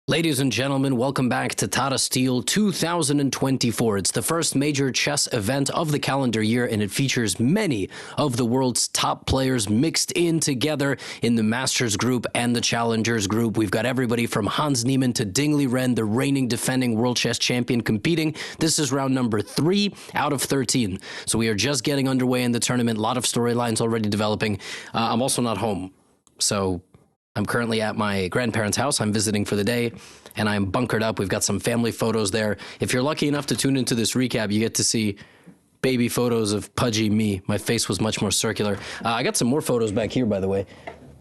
Ladies and gentlemen, welcome back to Tata Steel 2024. It's the first major chess event of the calendar year, and it features many of the world's top players mixed in together in the Masters group and the Challengers group. We've got everybody from Hans Niemann to Liren, the reigning defending world chess champion, competing. This is round number 3 out of 13. So we are just getting underway in the tournament. A lot of storylines already developing. I'm also not home, so I'm currently at my grandparents' house. I'm visiting for the day, and I'm bunkered up. We've got some family photos there. If you're lucky enough to tune into this recap, you get to see baby photos of pudgy me. My face was much more circular. I got some more photos back here, by the way.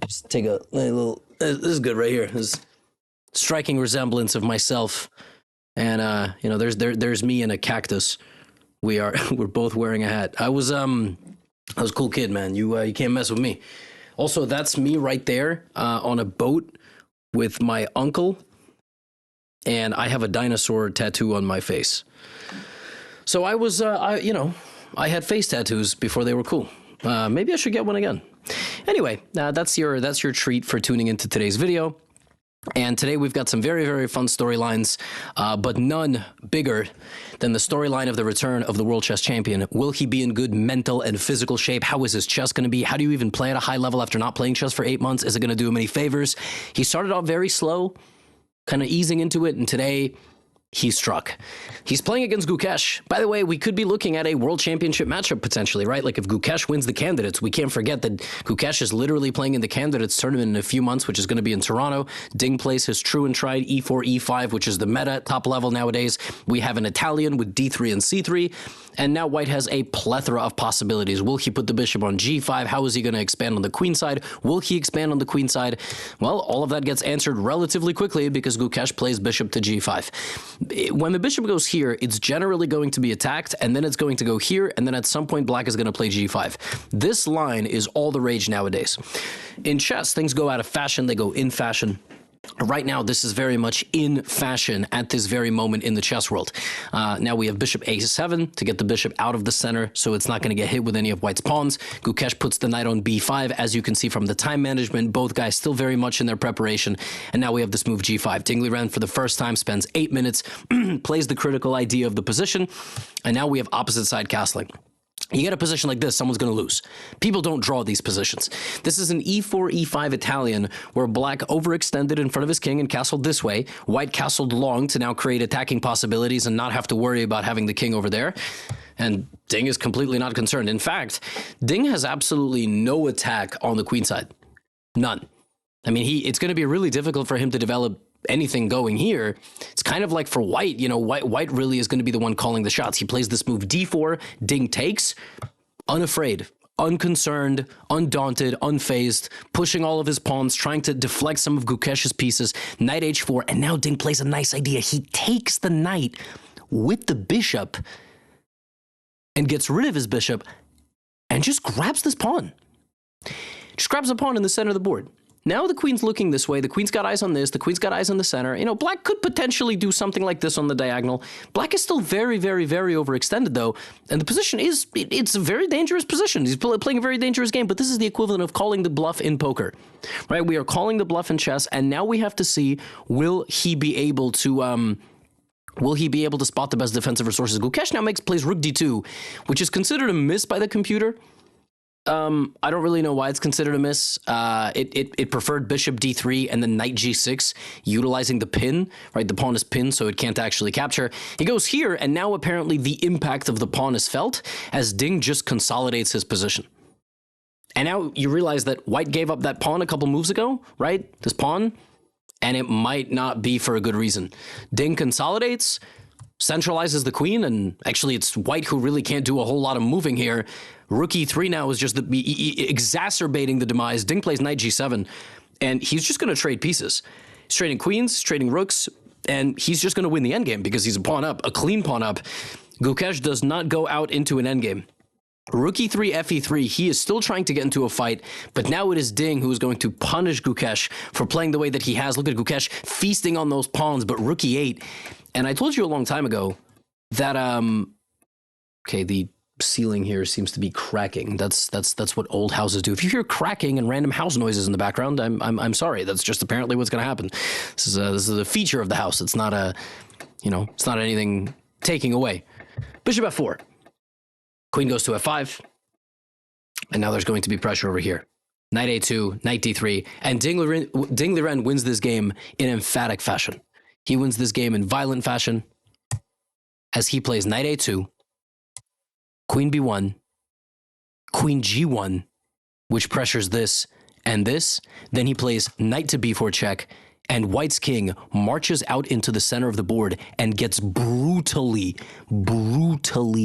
Just take a little... This is good right here. This is striking resemblance of myself. And, you know, there's me and a cactus. We're both wearing a hat. I was a cool kid, man. You can't mess with me. Also, that's me right there on a boat with my uncle, and I have a dinosaur tattoo on my face. So I was, I had face tattoos before they were cool. Maybe I should get one again. Anyway, that's your treat for tuning into today's video. And today we've got some very, very fun storylines, but none bigger than the storyline of the return of the World Chess Champion. Will he be in good mental and physical shape? How is his chess going to be? How do you even play at a high level after not playing chess for 8 months? Is it going to do him any favors? He started off very slow, kind of easing into it, and today he struck. He's playing against Gukesh. By the way, we could be looking at a world championship matchup potentially, right? Like if Gukesh wins the candidates, we can't forget that Gukesh is literally playing in the candidates tournament in a few months, which is going to be in Toronto. Ding plays his true and tried e4, e5, which is the meta top level nowadays. We have an Italian with d3 and c3. And now White has a plethora of possibilities. Will he put the bishop on g5? How is he going to expand on the queen side? Will he expand on the queen side? Well, all of that gets answered relatively quickly because Gukesh plays bishop to g5. When the bishop goes here, it's generally going to be attacked, and then it's going to go here, and then at some point Black is going to play g5. This line is all the rage nowadays. In chess, things go out of fashion, they go in fashion. Right now, this is very much in fashion at this very moment in the chess world. Now we have bishop a7 to get the bishop out of the center, so it's not going to get hit with any of White's pawns. Gukesh puts the knight on b5. As you can see from the time management, both guys still very much in their preparation. And now we have this move g5. Liren, for the first time, spends 8 minutes, plays the critical idea of the position, and now we have opposite side castling. You get a position like this, someone's going to lose. People don't draw these positions. This is an e4, e5 Italian where Black overextended in front of his king and castled this way. White castled long to now create attacking possibilities and not have to worry about having the king over there. And Ding is completely not concerned. In fact, Ding has absolutely no attack on the queen side. None. I mean, it's going to be really difficult for him to develop anything going here. It's kind of like for White, you know, White really is going to be the one calling the shots. He plays this move d4, Ding takes, unafraid, unconcerned, undaunted, unfazed, pushing all of his pawns, trying to deflect some of Gukesh's pieces, knight h4, and now Ding plays a nice idea. He takes the knight with the bishop and gets rid of his bishop and just grabs this pawn. Just grabs a pawn in the center of the board. Now the queen's looking this way. The queen's got eyes on this. The queen's got eyes on the center. You know, Black could potentially do something like this on the diagonal. Black is still very, very, very overextended, though. And the position is, it's a very dangerous position. He's playing a very dangerous game, but this is the equivalent of calling the bluff in poker, right? We are calling the bluff in chess, and now we have to see, will he be able to spot the best defensive resources? Gukesh now plays rook d2, which is considered a miss by the computer. I don't really know why it's considered a miss. It preferred bishop d3 and then knight g6, utilizing the pin, right? The pawn is pinned, so it can't actually capture. He goes here, and now apparently the impact of the pawn is felt as Ding just consolidates his position. And now you realize that White gave up that pawn a couple moves ago, right? This pawn, and it might not be for a good reason. Ding consolidates, centralizes the queen, and actually it's White who really can't do a whole lot of moving here. Rook e3 now is just exacerbating the demise. Ding plays knight g7, and he's just going to trade pieces. He's trading queens, trading rooks, and he's just going to win the endgame because he's a pawn up, a clean pawn up. Gukesh does not go out into an endgame. Rook e3, fe3, he is still trying to get into a fight, but now it is Ding who is going to punish Gukesh for playing the way that he has. Look at Gukesh feasting on those pawns, but rook e8. And I told you a long time ago that, okay, the ceiling here seems to be cracking. That's what old houses do. If you hear cracking and random house noises in the background, I'm sorry. That's just apparently what's going to happen. This is a feature of the house. It's not it's not anything taking away. Bishop f4. Queen goes to f5. And now there's going to be pressure over here. Knight a2, knight d3, and Ding Liren wins this game in emphatic fashion. He wins this game in violent fashion as he plays knight a2, queen b1, queen g1, which pressures this and this. Then he plays knight to b4 check, and white's king marches out into the center of the board and gets brutally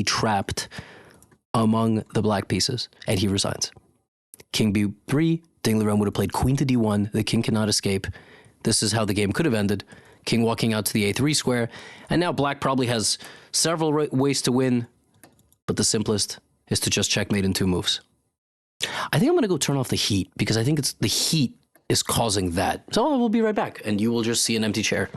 trapped among the black pieces, and he resigns. King b3, Ding Liren would have played queen to d1. The king cannot escape. This is how the game could have ended. King walking out to the a3 square, and now black probably has several ways to win, but the simplest is to just checkmate in 2 moves. I think I'm going to go turn off the heat, because I think it's the heat is causing that. So we'll be right back, and you will just see an empty chair.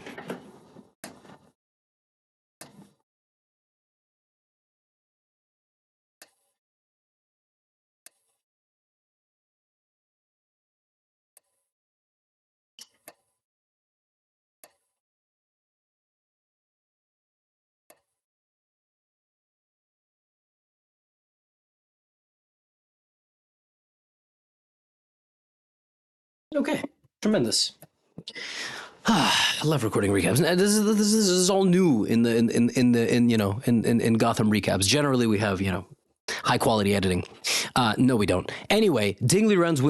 Okay, tremendous. I love recording recaps. This is all new in Gotham recaps. Generally, we have high quality editing. No, we don't. Anyway, Ding Liren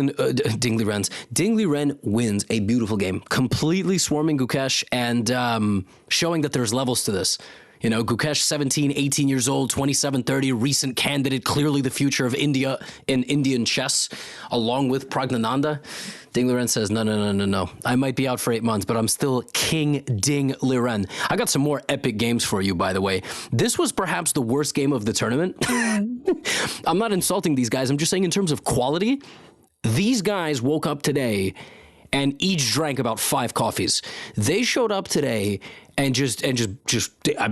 wins a beautiful game, completely swarming Gukesh and showing that there's levels to this. Gukesh, 17, 18 years old, 27, 30, recent candidate, clearly the future of India in Indian chess, along with Pragnananda. Ding Liren says, no. I might be out for 8 months, but I'm still King Ding Liren. I got some more epic games for you, by the way. This was perhaps the worst game of the tournament. I'm not insulting these guys. I'm just saying in terms of quality, these guys woke up today and each drank about 5 coffees. They showed up today and just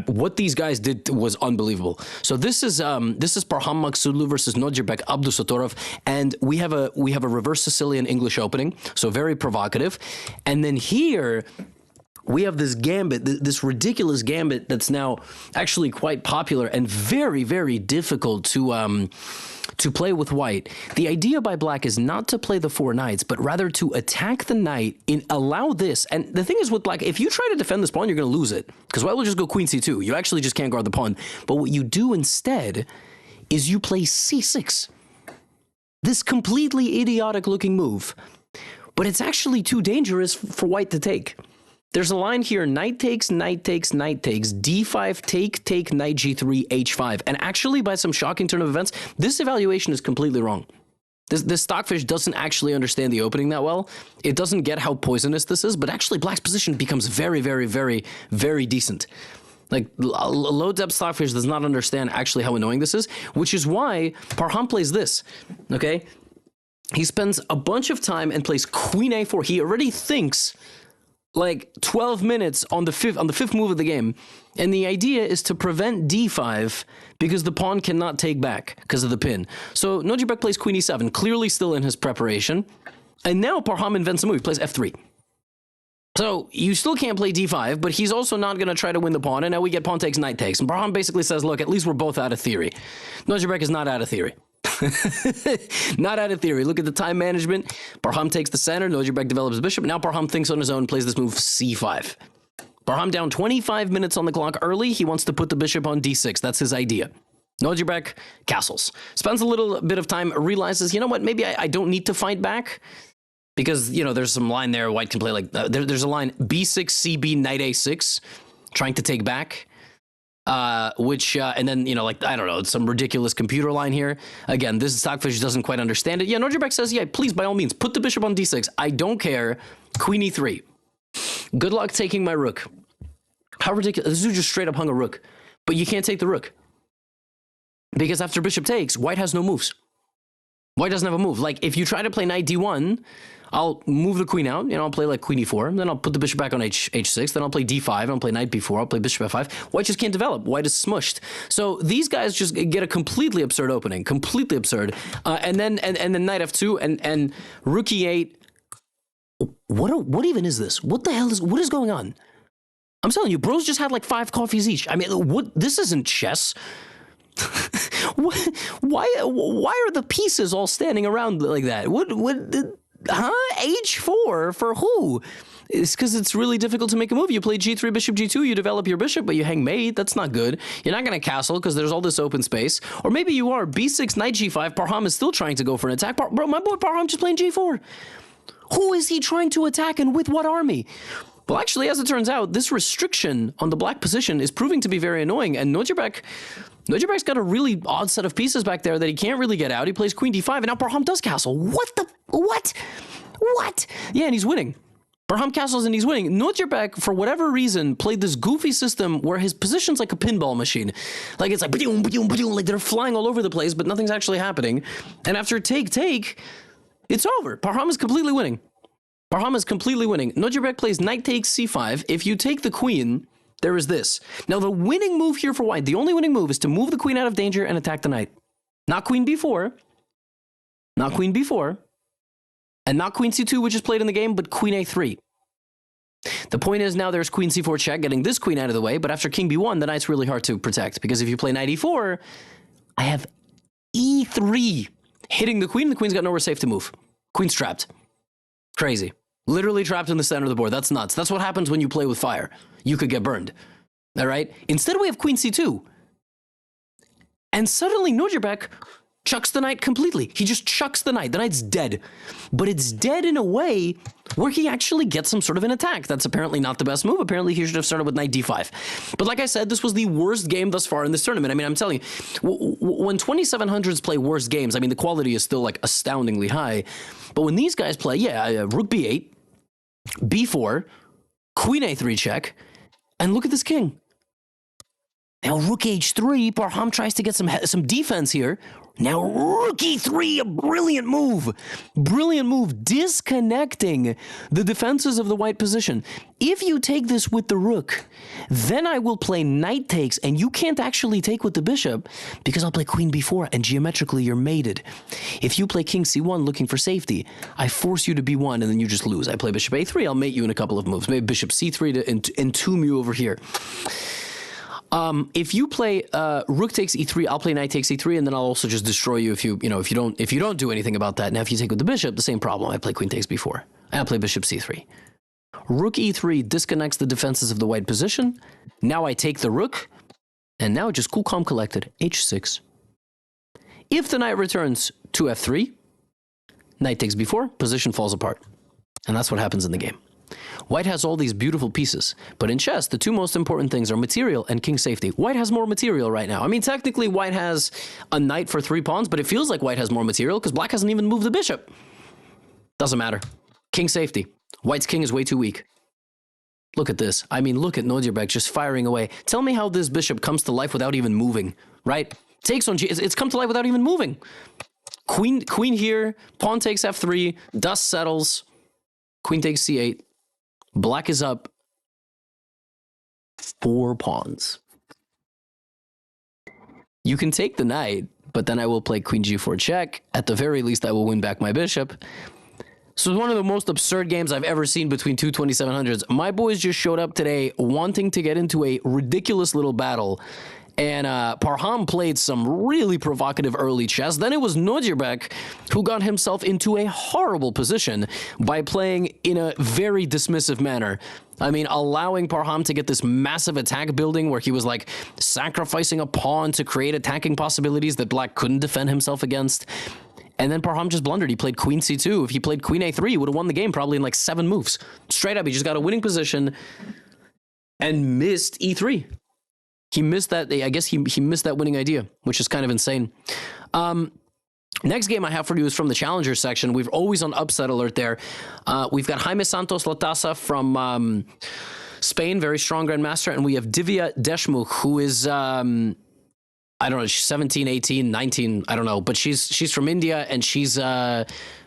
what these guys did was unbelievable. So this is Parham Maghsoodloo versus Nodjirbek Abdusattorov, and we have a reverse Sicilian English opening, so very provocative. And then here we have this gambit, this ridiculous gambit that's now actually quite popular and very, very difficult to play with white. The idea by black is not to play the 4 knights, but rather to attack the knight and allow this. And the thing is with black, if you try to defend this pawn, you're going to lose it, because white will just go queen c2. You actually just can't guard the pawn. But what you do instead is you play c6. This completely idiotic looking move. But it's actually too dangerous for white to take. There's a line here, knight takes, knight takes, knight takes, d5, take, knight g3, h5. And actually, by some shocking turn of events, this evaluation is completely wrong. This stockfish doesn't actually understand the opening that well. It doesn't get how poisonous this is, but actually black's position becomes very, very, very, very decent. Like, low-depth stockfish does not understand actually how annoying this is, which is why Parham plays this, okay? He spends a bunch of time and plays queen a4. He already thinks like 12 minutes on the fifth move of the game, and the idea is to prevent d5 because the pawn cannot take back because of the pin. So Nodjirbek plays queen e7, clearly still in his preparation, and now Parham invents a move. He plays f3. So you still can't play d5, but he's also not going to try to win the pawn, and now we get pawn takes, knight takes. And Parham basically says, look, at least we're both out of theory. Nodjirbek is not out of theory. Not out of theory. Look at the time management. Parham takes the center. Nodjirbek develops the bishop. Now Parham thinks on his own, plays this move c5. Parham down 25 minutes on the clock early. He wants to put the bishop on d6. That's his idea. Nodjirbek castles. Spends a little bit of time, realizes, you know what, maybe I don't need to fight back. Because, there's some line there. White can play like, there's a line b6, cb, knight a6, trying to take back. And then, I don't know, it's some ridiculous computer line here. Again, this stockfish doesn't quite understand it. Yeah, Nodjirbek says, yeah, please, by all means, put the bishop on d6. I don't care. Queen e3. Good luck taking my rook. How ridiculous. This dude just straight up hung a rook. But you can't take the rook. Because after bishop takes, white has no moves. White doesn't have a move. Like, if you try to play knight d1, I'll move the queen out, I'll play like queen e4, then I'll put the bishop back on h6, then I'll play d5, I'll play knight b4, I'll play bishop f5. White just can't develop. White is smushed. So these guys just get a completely absurd opening, completely absurd. And then knight f2 and rook e8. What even is this? What the hell what is going on? I'm telling you, bros just had like 5 coffees each. I mean, this isn't chess. Why are the pieces all standing around like that? H4 for who? It's because it's really difficult to make a move. You play g3, bishop g2, you develop your bishop, but you hang mate. That's not good. You're not going to castle because there's all this open space. Or maybe you are. b6, knight g5. Parham is still trying to go for an attack. Bro, my boy Parham just playing g4. Who is he trying to attack and with what army? Well, actually, as it turns out, this restriction on the black position is proving to be very annoying. And Nojibek's got a really odd set of pieces back there that he can't really get out. He plays queen d5, and now Parham does castle. What? Yeah, and he's winning. Parham castles and he's winning. Nojibek, for whatever reason, played this goofy system where his position's like a pinball machine. Like, it's like, like they're flying all over the place, but nothing's actually happening. And after take, it's over. Parham is completely winning. Parham is completely winning. Nojibek plays knight takes c5. If you take the queen, there is this. Now, the winning move here for white, the only winning move is to move the queen out of danger and attack the knight. Not queen b4. Not queen b4. And not queen c2, which is played in the game, but queen a3. The point is now there's queen c4 check, getting this queen out of the way, but after king b1, the knight's really hard to protect, because if you play knight e4, I have e3 hitting the queen's got nowhere safe to move. Queen's trapped. Crazy. Literally trapped in the center of the board. That's nuts. That's what happens when you play with fire. You could get burned. All right? Instead, we have queen c2. And suddenly, Nojibek chucks the knight completely. He just chucks the knight. The knight's dead. But it's dead in a way where he actually gets some sort of an attack. That's apparently not the best move. Apparently, he should have started with knight d5. But like I said, this was the worst game thus far in this tournament. I mean, I'm telling you, when 2700s play worst games, I mean, the quality is still, like, astoundingly high. But when these guys play, rook b8, b4, queen a3 check, and look at this king. Now rook h3, Parham tries to get some defense here. Now rook e3, a brilliant move. Brilliant move, disconnecting the defenses of the white position. If you take this with the rook, then I will play knight takes, and you can't actually take with the bishop because I'll play queen b4, and geometrically you're mated. If you play king c1 looking for safety, I force you to b1, and then you just lose. I play bishop a3, I'll mate you in a couple of moves. Maybe bishop c3 to entomb you over here. If you play rook takes e3, I'll play knight takes e3, and then I'll also just destroy you if you don't do anything about that. Now, if you take with the bishop, the same problem. I play queen takes b4. I'll play bishop c3. Rook e3 disconnects the defenses of the white position. Now I take the rook, and now just cool, calm, collected. h6. If the knight returns to f3, knight takes b4, position falls apart, and that's what happens in the game. White has all these beautiful pieces, but in chess, the two most important things are material and king safety. White has more material right now. I mean, technically, white has a knight for 3 pawns, but it feels like white has more material because black hasn't even moved the bishop. Doesn't matter. King safety. White's king is way too weak. Look at this. I mean, look at Nojibek just firing away. Tell me how this bishop comes to life without even moving, right? Takes on G. It's come to life without even moving. Queen here. Pawn takes f3. Dust settles. Queen takes c8. Black is up 4 pawns. You can take the knight, but then I will play queen g4 check. At the very least, I will win back my bishop. So it's one of the most absurd games I've ever seen between two 2700s. My boys just showed up today wanting to get into a ridiculous little battle. And Parham played some really provocative early chess. Then it was Nojibek who got himself into a horrible position by playing in a very dismissive manner. I mean, allowing Parham to get this massive attack building where he was like sacrificing a pawn to create attacking possibilities that black couldn't defend himself against. And then Parham just blundered. He played queen c2. If he played queen a3, he would have won the game probably in like 7 moves. Straight up, he just got a winning position and missed e3. He missed that. I guess he missed that winning idea, which is kind of insane. Next game I have for you is from the Challenger section. We're always on upset alert there. We've got Jaime Santos Latasa from Spain, very strong grandmaster, and we have Divya Deshmukh, who is I don't know, she's 17, 18, 19, I don't know, but she's from India, and she's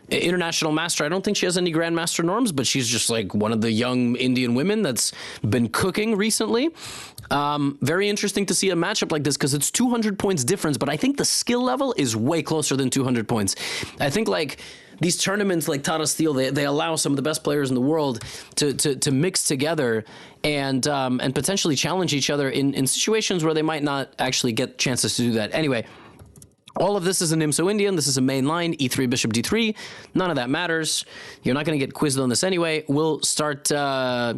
international master. I don't think she has any grandmaster norms, but she's just like one of the young Indian women that's been cooking recently. Very interesting to see a matchup like this because it's 200 points difference, but I think the skill level is way closer than 200 points. I think like these tournaments like Tata Steel, they allow some of the best players in the world to mix together and potentially challenge each other in situations where they might not actually get chances to do that. Anyway, all of this is an IMSO Indian. This is a main line, e3, bishop d3. None of that matters. You're not going to get quizzed on this anyway. We'll start, we'll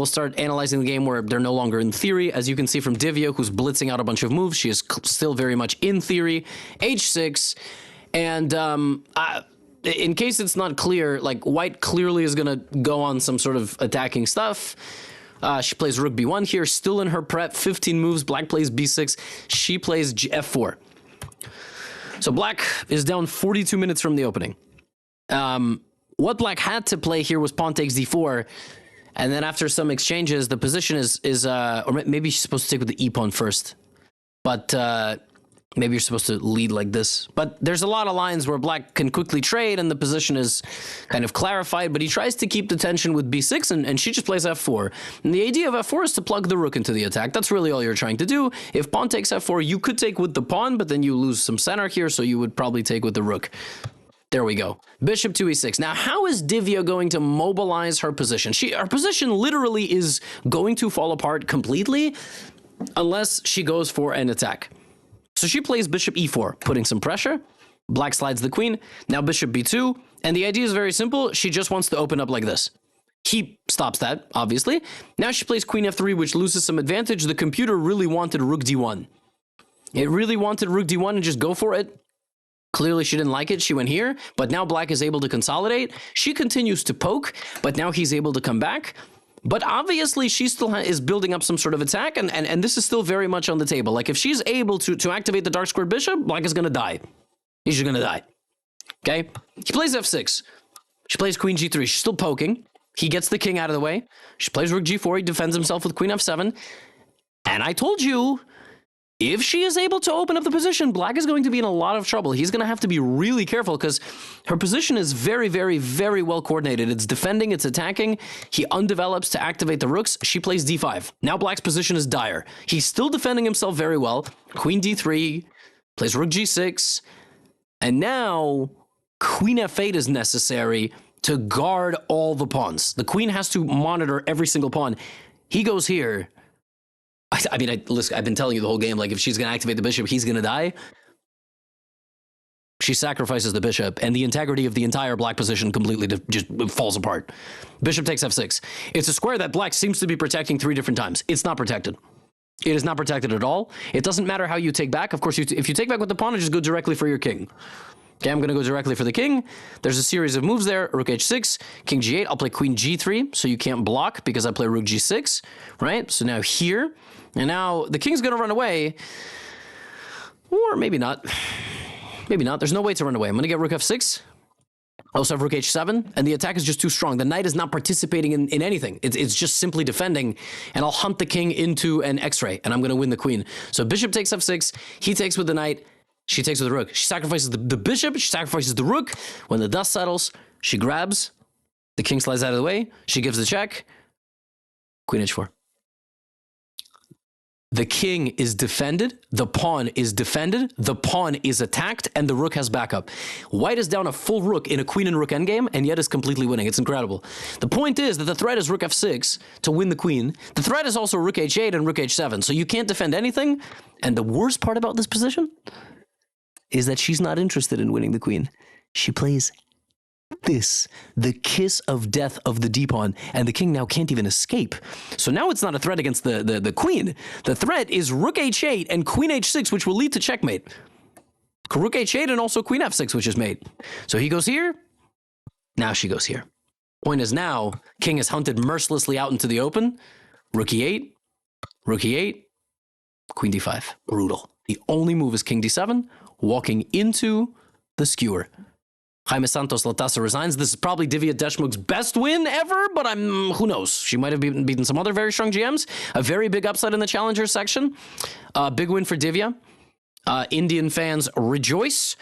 start analyzing the game where they're no longer in theory. As you can see from Divya, who's blitzing out a bunch of moves, she is still very much in theory. h6, and in case it's not clear, like white clearly is going to go on some sort of attacking stuff. She plays rook b1 here, still in her prep, 15 moves. Black plays b6. She plays f4. So black is down 42 minutes from the opening. What black had to play here was pawn takes d4. And then after some exchanges, the position is or maybe she's supposed to take with the e-pawn first. But maybe you're supposed to lead like this. But there's a lot of lines where black can quickly trade and the position is kind of clarified, but he tries to keep the tension with b6 and she just plays f4. And the idea of f4 is to plug the rook into the attack. That's really all you're trying to do. If pawn takes f4, you could take with the pawn, but then you lose some center here, so you would probably take with the rook. There we go. Bishop to e6. Now, how is Divya going to mobilize her position? Her position literally is going to fall apart completely unless she goes for an attack. So she plays bishop e4, putting some pressure. Black slides the queen. Now bishop b2. And the idea is very simple. She just wants to open up like this. He stops that, obviously. Now she plays queen f3, which loses some advantage. The computer really wanted rook d1. It really wanted rook d1 and just go for it. Clearly she didn't like it. She went here. But now black is able to consolidate. She continues to poke, but now he's able to come back. But obviously, she still is building up some sort of attack, and this is still very much on the table. Like, if she's able to activate the dark squared bishop, black is going to die. He's just going to die. Okay? He plays f6. She plays queen g3. She's still poking. He gets the king out of the way. She plays rook g4. He defends himself with queen f7. And I told you, if she is able to open up the position, black is going to be in a lot of trouble. He's going to have to be really careful because her position is very, very, very well coordinated. It's defending, it's attacking. He undevelops to activate the rooks. She plays d5. Now black's position is dire. He's still defending himself very well. Queen d3, plays rook g6, and now queen f8 is necessary to guard all the pawns. The queen has to monitor every single pawn. He goes here. I mean, listen, I've been telling you the whole game, like, if she's going to activate the bishop, he's going to die. She sacrifices the bishop, and the integrity of the entire black position completely just falls apart. Bishop takes f6. It's a square that black seems to be protecting 3 different times. It's not protected. It is not protected at all. It doesn't matter how you take back. Of course, if you take back with the pawn, you just go directly for your king. Okay, I'm going to go directly for the king. There's a series of moves there. Rook h6, king g8. I'll play queen g3, so you can't block because I play rook g6, right? So now here, and now the king's going to run away, or maybe not. Maybe not. There's no way to run away. I'm going to get rook f6. I also have rook h7, and the attack is just too strong. The knight is not participating in anything. It's just simply defending, and I'll hunt the king into an x-ray, and I'm going to win the queen. So bishop takes f6. He takes with the knight. She takes with the rook. She sacrifices the bishop. She sacrifices the rook. When the dust settles, she grabs. The king slides out of the way. She gives the check. Queen h4. The king is defended. The pawn is defended. The pawn is attacked. And the rook has backup. White is down a full rook in a queen and rook endgame, and yet is completely winning. It's incredible. The point is that the threat is rook f6 to win the queen. The threat is also rook h8 and rook h7. So you can't defend anything. And the worst part about this position is that she's not interested in winning the queen. She plays this, the kiss of death of the d-pawn, and the king now can't even escape. So now it's not a threat against the queen. The threat is rook h8 and queen h6, which will lead to checkmate. Rook h8 and also queen f6, which is mate. So he goes here. Now she goes here. Point is now, king is hunted mercilessly out into the open. Rook e8, rook e8, queen d5. Brutal. The only move is king d7, walking into the skewer. Jaime Santos Latasa resigns. This is probably Divya Deshmukh's best win ever, but who knows? She might have beaten some other very strong GMs. A very big upset in the challenger section. Big win for Divya. Indian fans rejoice.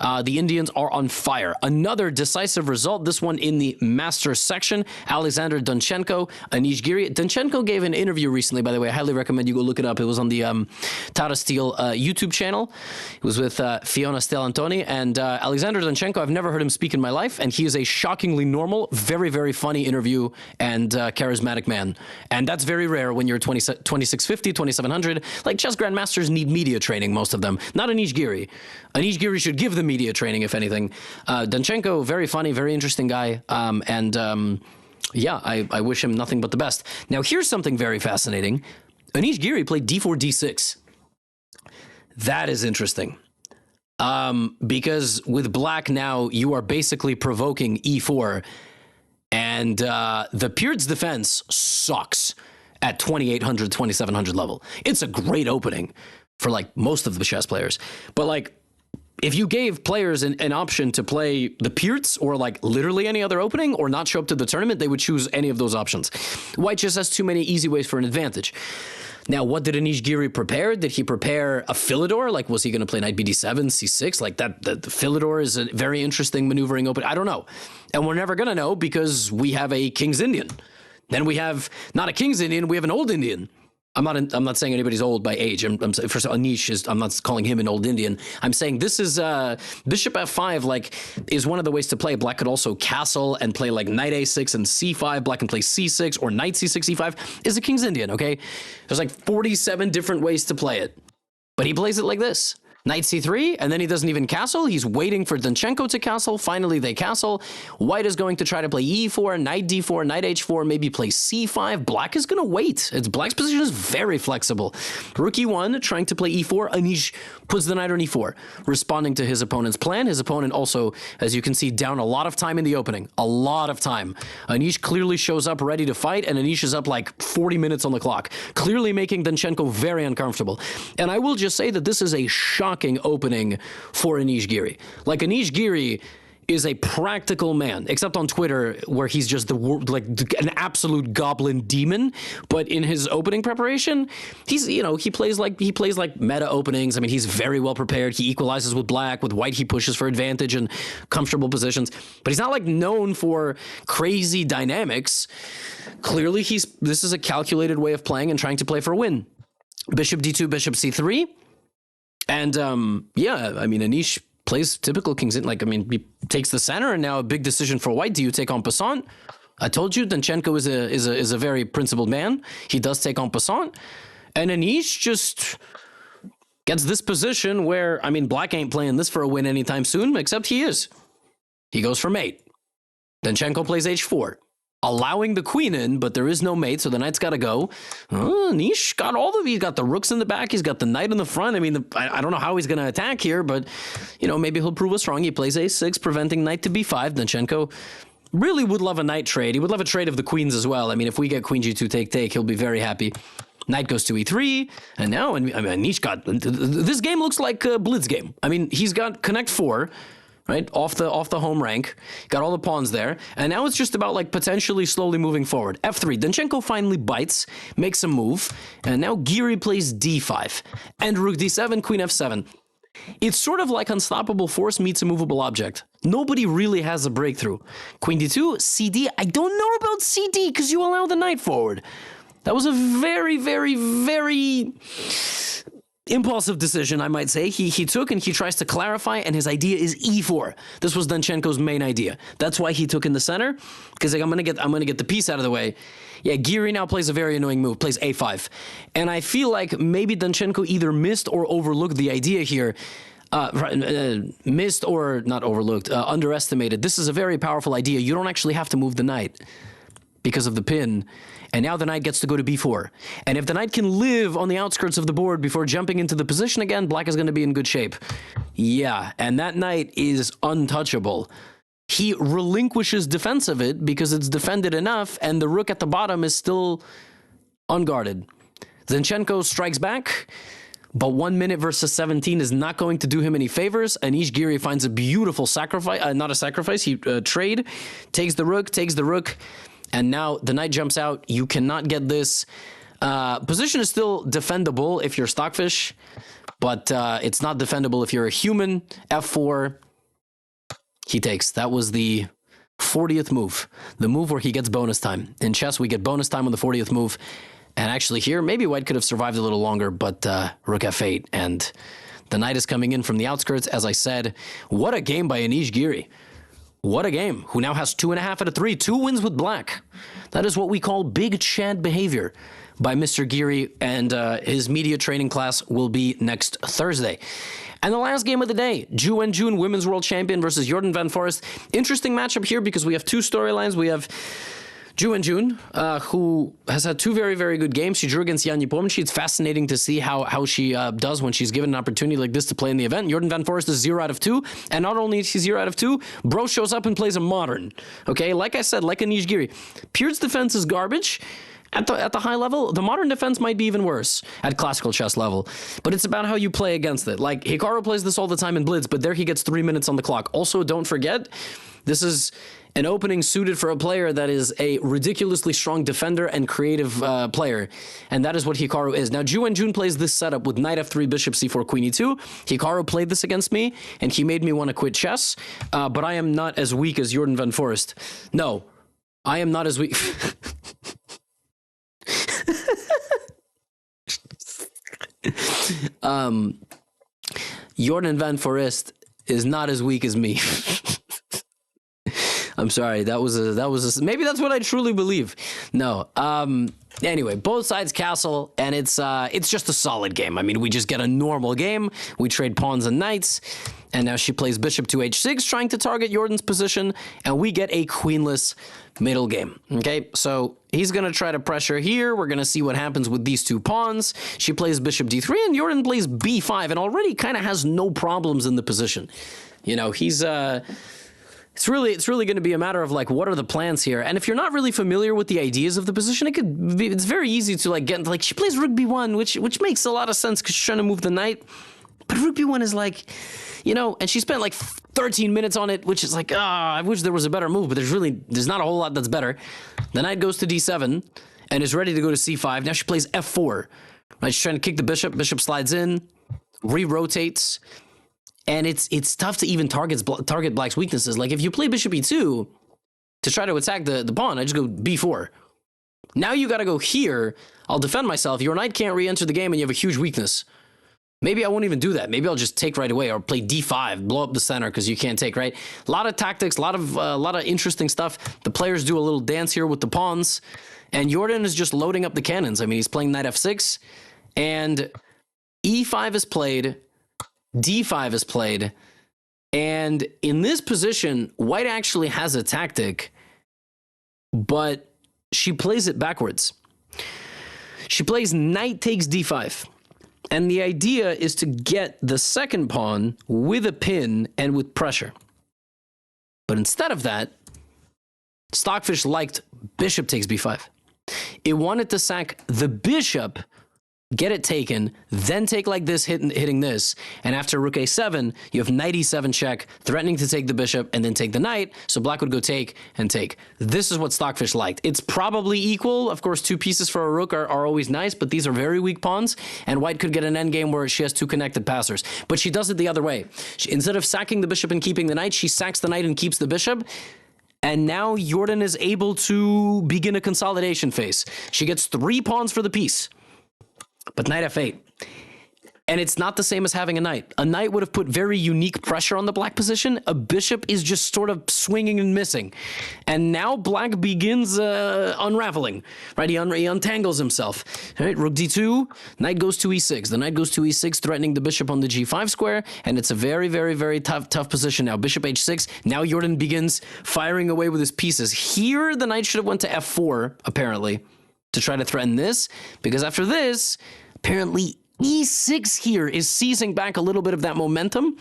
The Indians are on fire. Another decisive result, this one in the Masters section. Alexander Donchenko, Anish Giri. Donchenko gave an interview recently, by the way. I highly recommend you go look it up. It was on the Tata Steel YouTube channel. It was with Fiona Stellantoni. And Alexander Donchenko, I've never heard him speak in my life, and he is a shockingly normal, very, very funny interview and charismatic man. And that's very rare when you're 2650, 2700. Like, chess grandmasters need media training, most of them. Not Anish Giri. Anish Giri should give the media training, if anything. Donchenko, very funny, very interesting guy. Yeah, I wish him nothing but the best. Now, here's something very fascinating. Anish Giri played d4, d6. That is interesting. Because with black now, you are basically provoking e4. And the Peard's defense sucks at 2800, 2700 level. It's a great opening for like most of the chess players. But like, if you gave players an option to play the Pearts or like literally any other opening or not show up to the tournament, they would choose any of those options. White just has too many easy ways for an advantage. Now, what did Anish Giri prepare? Did he prepare a Philidor? Like, was he going to play knight bd7, c6? Like that, the Philidor is a very interesting maneuvering open. I don't know. And we're never going to know because we have a King's Indian. Then we have not a King's Indian, we have an Old Indian. I'm not saying anybody's old by age. First of all, Anish is, I'm not calling him an old Indian. I'm saying this is bishop f5, like, is one of the ways to play. Black could also castle and play like knight a6 and c5. Black can play c6 or knight c6, e5. Is a King's Indian, okay? There's like 47 different ways to play it. But he plays it like this. Knight c3, and then he doesn't even castle. He's waiting for Donchenko to castle. Finally, they castle. White is going to try to play e4, knight d4, knight h4, maybe play c5. Black is going to wait. Black's position is very flexible. Rook e1, trying to play e4. Anish puts the knight on e4, responding to his opponent's plan. His opponent also, as you can see, down a lot of time in the opening. A lot of time. Anish clearly shows up ready to fight, and Anish is up like 40 minutes on the clock, clearly making Donchenko very uncomfortable. And I will just say that this is a shocking opening for Anish Giri. Like, Anish Giri is a practical man, except on Twitter, where he's just an absolute goblin demon. But in his opening preparation, he's, you know, he plays like meta openings. I mean, he's very well prepared. He equalizes with black. With white, he pushes for advantage and comfortable positions. But he's not like known for crazy dynamics. Clearly, this is a calculated way of playing and trying to play for a win. Bishop d2, bishop c3. And yeah, I mean, Anish plays typical King's Indian. Like, I mean, he takes the center, and now a big decision for white. Do you take en passant? I told you, Donchenko is a very principled man. He does take en passant, and Anish just gets this position where, I mean, black ain't playing this for a win anytime soon, except he is. He goes for mate. Donchenko plays h4. Allowing the queen in, but there is no mate, so the knight's got to go. Anish got he's got the rooks in the back, he's got the knight in the front. I mean, I don't know how he's going to attack here, but, you know, maybe he'll prove us wrong. He plays a6, preventing knight to b5. Donchenko really would love a knight trade. He would love a trade of the queens as well. I mean, if we get queen g2, take, he'll be very happy. Knight goes to e3, and now, I mean, Anish got... This game looks like a blitz game. I mean, he's got connect 4... right, off the home rank, got all the pawns there, and now it's just about like potentially slowly moving forward. f3, Donchenko finally bites, makes a move, and now Giri plays d5, and rook d7, queen f7. It's sort of like unstoppable force meets a movable object. Nobody really has a breakthrough. Queen d2, cd, I don't know about cd, because you allow the knight forward. That was a very, very, very... impulsive decision, I might say. He took and he tries to clarify, and his idea is e4. This was Donchenko's main idea. That's why he took in the center, because like, I'm gonna get the piece out of the way. Yeah, Giri now plays a very annoying move, plays a5, and I feel like maybe Donchenko either missed or overlooked the idea here. Missed or not overlooked, underestimated. This is a very powerful idea. You don't actually have to move the knight because of the pin. And now the knight gets to go to b4. And if the knight can live on the outskirts of the board before jumping into the position again, black is going to be in good shape. Yeah, and that knight is untouchable. He relinquishes defense of it because it's defended enough, and the rook at the bottom is still unguarded. Donchenko strikes back, but 1 minute versus 17 is not going to do him any favors. Anish Giri finds a beautiful sacrifice, not a sacrifice, he trade, takes the rook, and now the knight jumps out. You cannot get this. Position is still defendable if you're Stockfish, but it's not defendable if you're a human. F4, he takes. That was the 40th move, the move where he gets bonus time. In chess, we get bonus time on the 40th move. And actually here, maybe white could have survived a little longer, but rook f8, and the knight is coming in from the outskirts, as I said. What a game by Anish Giri. What a game, who now has 2.5 out of 3, 2 wins with black. That is what we call big Chad behavior by Mr. Giri, and his media training class will be next Thursday. And the last game of the day, Wenjun, women's world champion versus Jordan van Foreest. Interesting matchup here because we have two storylines. We have Wenjun, who has had 2 very, very good games. She drew against Yan Yipomchi. It's fascinating to see how she does when she's given an opportunity like this to play in the event. Jordan van Foreest is 0 out of 2. And not only is he 0 out of 2, bro shows up and plays a modern. Okay, like I said, like Anish Giri. Pierre's defense is garbage. At the high level, the modern defense might be even worse at classical chess level. But it's about how you play against it. Like, Hikaru plays this all the time in Blitz, but there he gets 3 minutes on the clock. Also, don't forget, this is an opening suited for a player that is a ridiculously strong defender and creative player. And that is what Hikaru is. Now, Wenjun plays this setup with knight f3, bishop c4, queen e2. Hikaru played this against me, and he made me want to quit chess. But I am not as weak as Jordan van Foreest. No, I am not as weak. Jordan van Foreest is not as weak as me. I'm sorry. That was maybe that's what I truly believe. No. Anyway, both sides castle, and it's just a solid game. I mean, we just get a normal game. We trade pawns and knights, and now she plays bishop to h6, trying to target Jordan's position, and we get a queenless middle game. Okay, so he's gonna try to pressure here. We're gonna see what happens with these 2 pawns. She plays bishop d3, and Jordan plays b5, and already kind of has no problems in the position. You know, he's It's really going to be a matter of like, what are the plans here? And if you're not really familiar with the ideas of the position, it's very easy to like get into, like, she plays rook b1, which makes a lot of sense because she's trying to move the knight. But rook b1 is like, you know, and she spent like 13 minutes on it, which is like, I wish there was a better move, but there's not a whole lot that's better. The knight goes to d7 and is ready to go to c5. Now she plays f4. Right, she's trying to kick the bishop. Bishop slides in, re-rotates. And it's tough to even target black's weaknesses. Like, if you play bishop e2 to try to attack the pawn, I just go b4. Now you got to go here. I'll defend myself. Your knight can't re-enter the game, and you have a huge weakness. Maybe I won't even do that. Maybe I'll just take right away, or play d5, blow up the center because you can't take, right? A lot of tactics, a lot of interesting stuff. The players do a little dance here with the pawns, and Jordan is just loading up the cannons. I mean, he's playing knight f6, and e5 is played. d5 is played, and in this position, white actually has a tactic, but she plays it backwards. She plays knight takes d5, and the idea is to get the second pawn with a pin and with pressure. But instead of that, Stockfish liked bishop takes b5. It wanted to sack the bishop, get it taken, then take like this, hitting this, and after rook a7, you have knight e7 check, threatening to take the bishop, and then take the knight, so black would go take and take. This is what Stockfish liked. It's probably equal. Of course, 2 pieces for a rook are always nice, but these are very weak pawns, and white could get an endgame where she has 2 connected passers. But she does it the other way. Instead of sacking the bishop and keeping the knight, she sacks the knight and keeps the bishop. And now Jordan is able to begin a consolidation phase. She gets 3 pawns for the piece. But knight f8. And it's not the same as having a knight. A knight would have put very unique pressure on the black position. A bishop is just sort of swinging and missing. And now black begins unraveling, right? He untangles himself. All right, rook d2, knight goes to e6. The knight goes to e6, threatening the bishop on the g5 square. And it's a very, very, very tough position now. Bishop h6. Now Jordan begins firing away with his pieces. Here, the knight should have went to f4, apparently, to try to threaten this, because after this, apparently e6 here is seizing back a little bit of that momentum,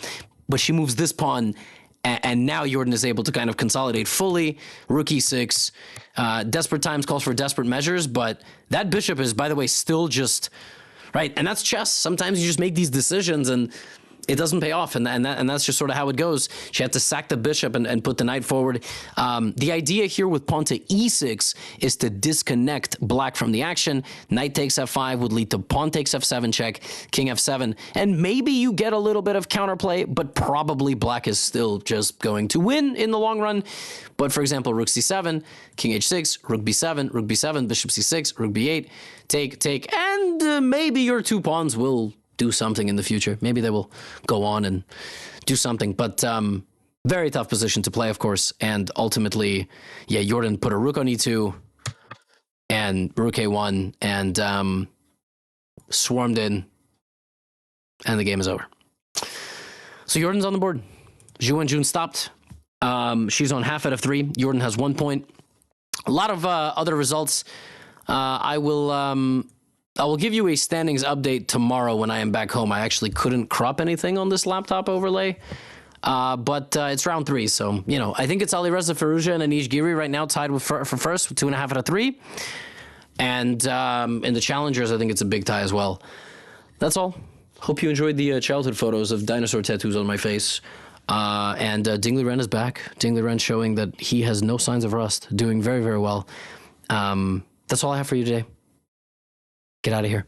but she moves this pawn, and now Jordan is able to kind of consolidate fully. Rook e6. Desperate times calls for desperate measures, but that bishop is, by the way, still just, right? And that's chess. Sometimes you just make these decisions, and it doesn't pay off, and that's just sort of how it goes. She had to sack the bishop and put the knight forward. The idea here with pawn to e6 is to disconnect black from the action. Knight takes f5 would lead to pawn takes f7 check, king f7, and maybe you get a little bit of counterplay, but probably black is still just going to win in the long run. But for example, rook c7, king h6, rook b7, bishop c6, rook b8, take, and maybe your two pawns will do something in the future. Maybe they will go on and do something. But very tough position to play, of course. And ultimately, yeah, Jordan put a rook on e2 and rook a1 and swarmed in, and the game is over. So Jordan's on the board. Zhu Wenjun stopped. She's on half out of 3. Jordan has 1 point. A lot of other results. I will give you a standings update tomorrow when I am back home. I actually couldn't crop anything on this laptop overlay, but it's round 3, so, you know, I think it's Alireza Firouzja and Anish Giri right now tied for first with 2.5 out of 3, and in the challengers, I think it's a big tie as well. That's all. Hope you enjoyed the childhood photos of dinosaur tattoos on my face, and Ding Liren is back. Ding Liren showing that he has no signs of rust, doing very, very well. That's all I have for you today. Get out of here.